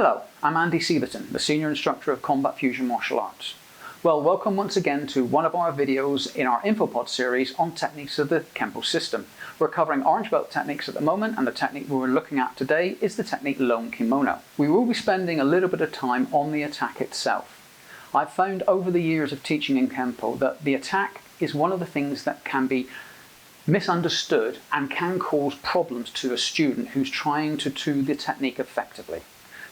Hello, I'm Andy Seaverton, the Senior Instructor of Combat Fusion Martial Arts. Well, welcome once again to one of our videos in our InfoPod series on techniques of the Kenpo system. We're covering orange belt techniques at the moment, and the technique we're looking at today is the technique Lone Kimono. We will be spending a little bit of time on the attack itself. I've found over the years of teaching in Kenpo that the attack is one of the things that can be misunderstood and can cause problems to a student who's trying to do the technique effectively.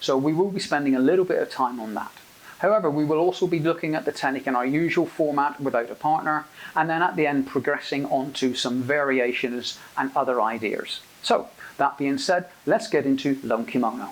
So we will be spending a little bit of time on that. However, we will also be looking at the technique in our usual format without a partner, and then at the end progressing on to some variations and other ideas. So, that being said, let's get into Lone Kimono.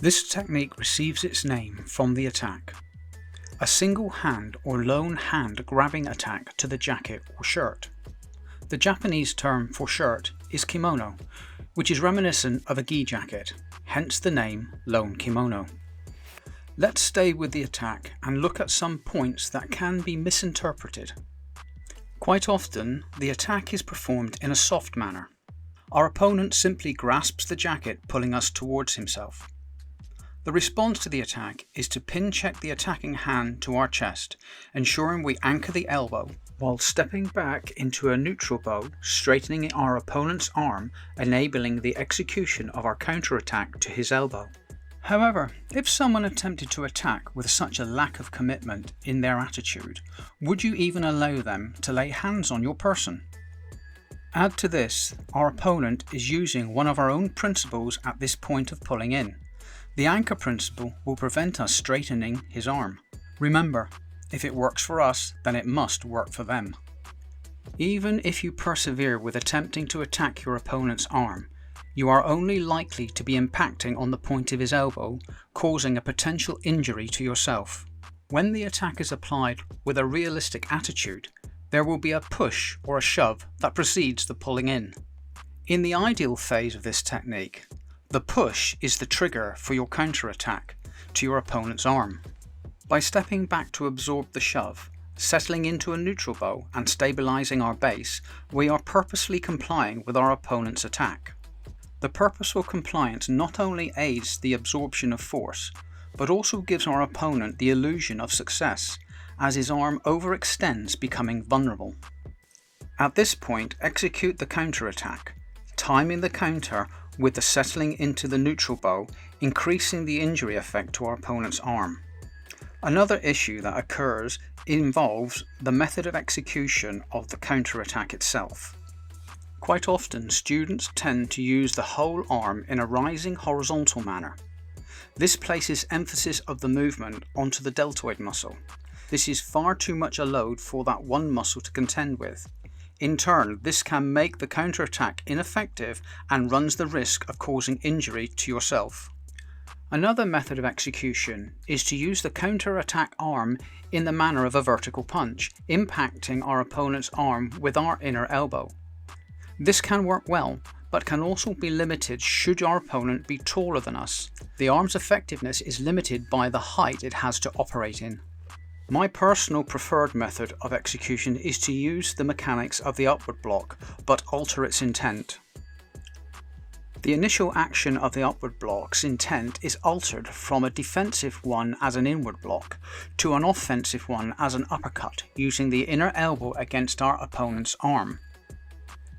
This technique receives its name from the attack, a single hand or lone hand grabbing attack to the jacket or shirt. The Japanese term for shirt is kimono, which is reminiscent of a gi jacket, hence the name Lone Kimono. Let's stay with the attack and look at some points that can be misinterpreted. Quite often, the attack is performed in a soft manner. Our opponent simply grasps the jacket, pulling us towards himself. The response to the attack is to pin check the attacking hand to our chest, ensuring we anchor the elbow while stepping back into a neutral bow, straightening our opponent's arm, enabling the execution of our counterattack to his elbow. However, if someone attempted to attack with such a lack of commitment in their attitude, would you even allow them to lay hands on your person? Add to this, our opponent is using one of our own principles at this point of pulling in. The anchor principle will prevent us straightening his arm. Remember, if it works for us, then it must work for them. Even if you persevere with attempting to attack your opponent's arm, you are only likely to be impacting on the point of his elbow, causing a potential injury to yourself. When the attack is applied with a realistic attitude, there will be a push or a shove that precedes the pulling in. In the ideal phase of this technique, the push is the trigger for your counterattack to your opponent's arm. By stepping back to absorb the shove, settling into a neutral bow and stabilising our base, we are purposely complying with our opponent's attack. The purposeful compliance not only aids the absorption of force, but also gives our opponent the illusion of success, as his arm overextends, becoming vulnerable. At this point, execute the counterattack, timing the counter with the settling into the neutral bow, increasing the injury effect to our opponent's arm. Another issue that occurs involves the method of execution of the counterattack itself. Quite often, students tend to use the whole arm in a rising horizontal manner. This places emphasis of the movement onto the deltoid muscle. This is far too much a load for that one muscle to contend with. In turn, this can make the counterattack ineffective and runs the risk of causing injury to yourself. Another method of execution is to use the counterattack arm in the manner of a vertical punch, impacting our opponent's arm with our inner elbow. This can work well, but can also be limited should our opponent be taller than us. The arm's effectiveness is limited by the height it has to operate in. My personal preferred method of execution is to use the mechanics of the upward block, but alter its intent. The initial action of the upward block's intent is altered from a defensive one as an inward block to an offensive one as an uppercut, using the inner elbow against our opponent's arm.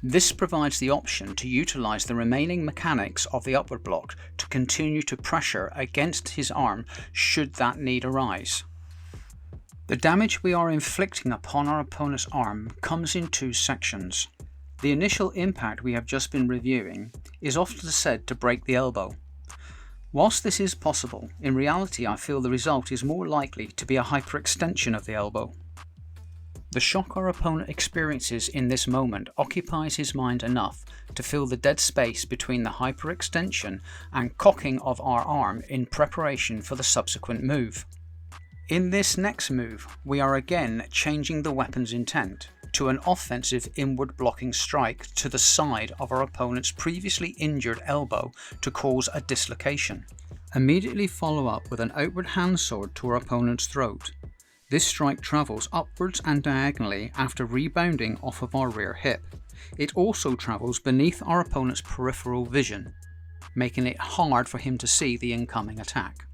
This provides the option to utilize the remaining mechanics of the upward block to continue to pressure against his arm should that need arise. The damage we are inflicting upon our opponent's arm comes in two sections. The initial impact we have just been reviewing is often said to break the elbow. Whilst this is possible, in reality I feel the result is more likely to be a hyperextension of the elbow. The shock our opponent experiences in this moment occupies his mind enough to fill the dead space between the hyperextension and cocking of our arm in preparation for the subsequent move. In this next move, we are again changing the weapon's intent to an offensive inward blocking strike to the side of our opponent's previously injured elbow to cause a dislocation. Immediately follow up with an outward hand sword to our opponent's throat. This strike travels upwards and diagonally after rebounding off of our rear hip. It also travels beneath our opponent's peripheral vision, making it hard for him to see the incoming attack.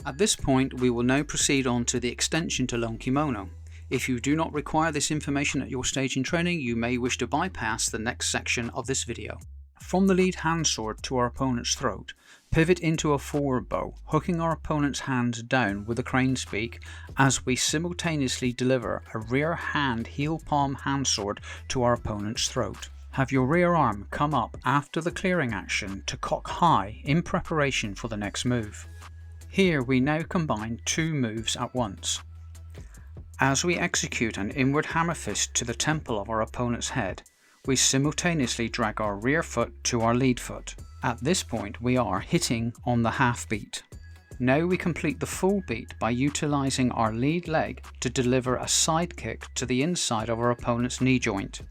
At this point, we will now proceed on to the extension to Lone Kimono. If you do not require this information at your stage in training, you may wish to bypass the next section of this video. From the lead hand sword to our opponent's throat, pivot into a forward bow, hooking our opponent's hands down with a crane's beak as we simultaneously deliver a rear hand heel palm hand sword to our opponent's throat. Have your rear arm come up after the clearing action to cock high in preparation for the next move. Here we now combine two moves at once. As we execute an inward hammer fist to the temple of our opponent's head, we simultaneously drag our rear foot to our lead foot. At this point we are hitting on the half beat. Now we complete the full beat by utilising our lead leg to deliver a side kick to the inside of our opponent's knee joint.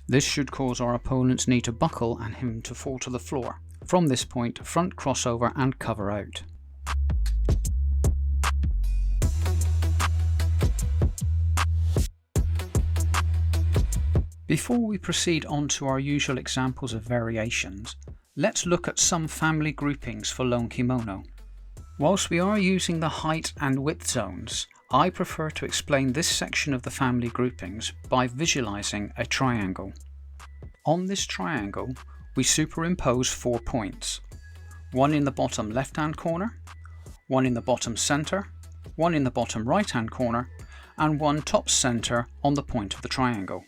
This should cause our opponent's knee to buckle and him to fall to the floor. From this point, front crossover and cover out. Before we proceed on to our usual examples of variations, let's look at some family groupings for Lone Kimono. Whilst we are using the height and width zones, I prefer to explain this section of the family groupings by visualizing a triangle. On this triangle, we superimpose 4 points. One in the bottom left hand corner, one in the bottom center, one in the bottom right hand corner, and one top center on the point of the triangle.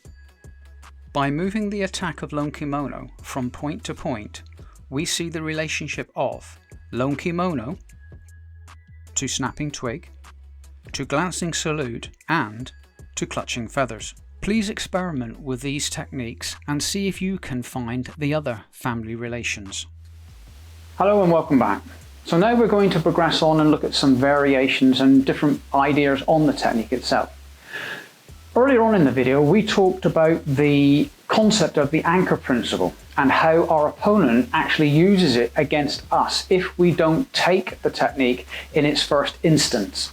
By moving the attack of Lone Kimono from point to point, we see the relationship of Lone Kimono to snapping twig, to glancing salute, and to clutching feathers. Please experiment with these techniques and see if you can find the other family relations. Hello and welcome back. So now we're going to progress on and look at some variations and different ideas on the technique itself. Earlier on in the video, we talked about the concept of the anchor principle and how our opponent actually uses it against us if we don't take the technique in its first instance.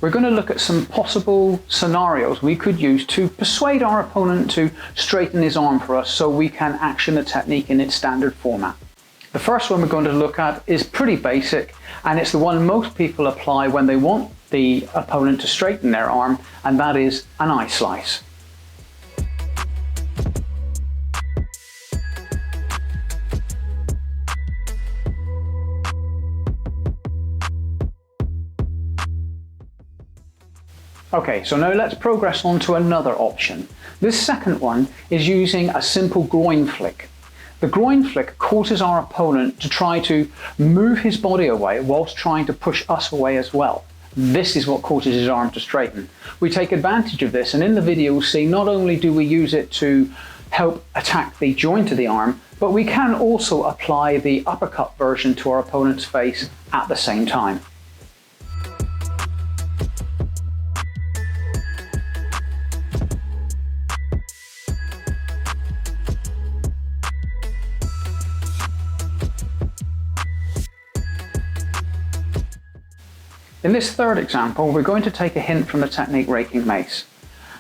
We're going to look at some possible scenarios we could use to persuade our opponent to straighten his arm for us so we can action the technique in its standard format. The first one we're going to look at is pretty basic, and it's the one most people apply when they want the opponent to straighten their arm, and that is an eye slice. Okay, so now let's progress on to another option. This second one is using a simple groin flick. The groin flick causes our opponent to try to move his body away whilst trying to push us away as well. This is what causes his arm to straighten. We take advantage of this, and in the video you'll see not only do we use it to help attack the joint of the arm, but we can also apply the uppercut version to our opponent's face at the same time. In this third example, we're going to take a hint from the technique raking mace.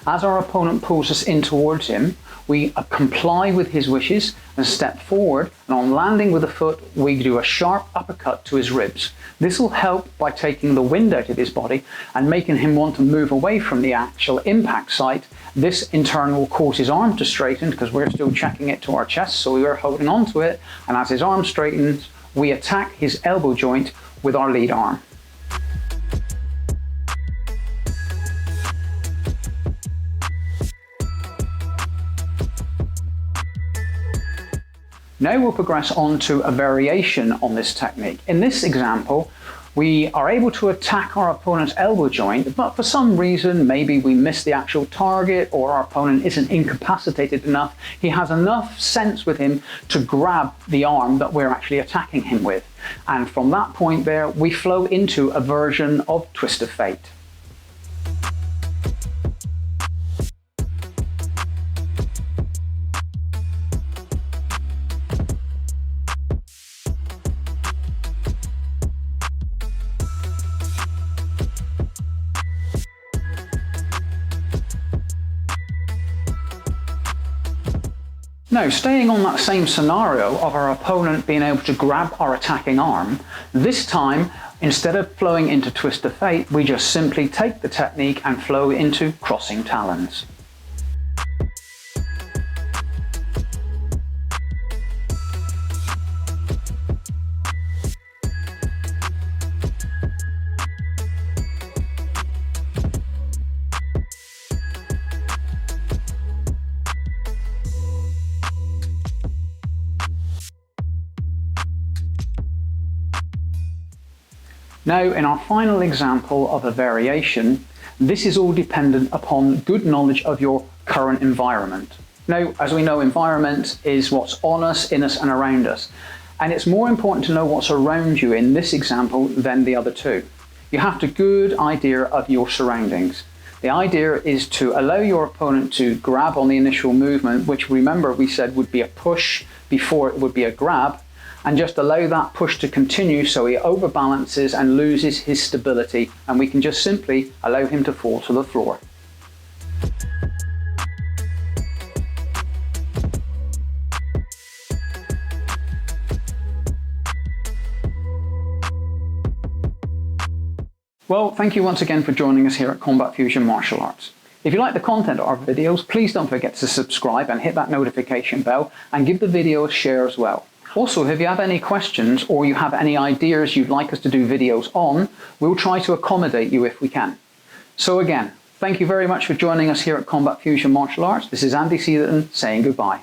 As our opponent pulls us in towards him, we comply with his wishes and step forward, and on landing with the foot, we do a sharp uppercut to his ribs. This will help by taking the wind out of his body and making him want to move away from the actual impact site. This in turn will cause his arm to straighten because we're still checking it to our chest, so we are holding on to it, and as his arm straightens, we attack his elbow joint with our lead arm. Now we'll progress on to a variation on this technique. In this example, We are able to attack our opponent's elbow joint, but for some reason, maybe we miss the actual target or our opponent isn't incapacitated enough, he has enough sense with him to grab the arm that we're actually attacking him with. And from that point there, we flow into a version of Twist of Fate. Now, staying on that same scenario of our opponent being able to grab our attacking arm, this time, instead of flowing into Twist of Fate, we just simply take the technique and flow into Crossing Talons. Now, in our final example of a variation, this is all dependent upon good knowledge of your current environment. Now, as we know, environment is what's on us, in us, and around us. And it's more important to know what's around you in this example than the other two. You have a good idea of your surroundings. The idea is to allow your opponent to grab on the initial movement, which remember we said would be a push before it would be a grab, and just allow that push to continue so he overbalances and loses his stability, and we can just simply allow him to fall to the floor. Well, thank you once again for joining us here at Combat Fusion Martial Arts. If you like the content of our videos, please don't forget to subscribe and hit that notification bell, and give the video a share as well. Also, if you have any questions or you have any ideas you'd like us to do videos on, we'll try to accommodate you if we can. So again, thank you very much for joining us here at Combat Fusion Martial Arts. This is Andy Seetherton saying goodbye.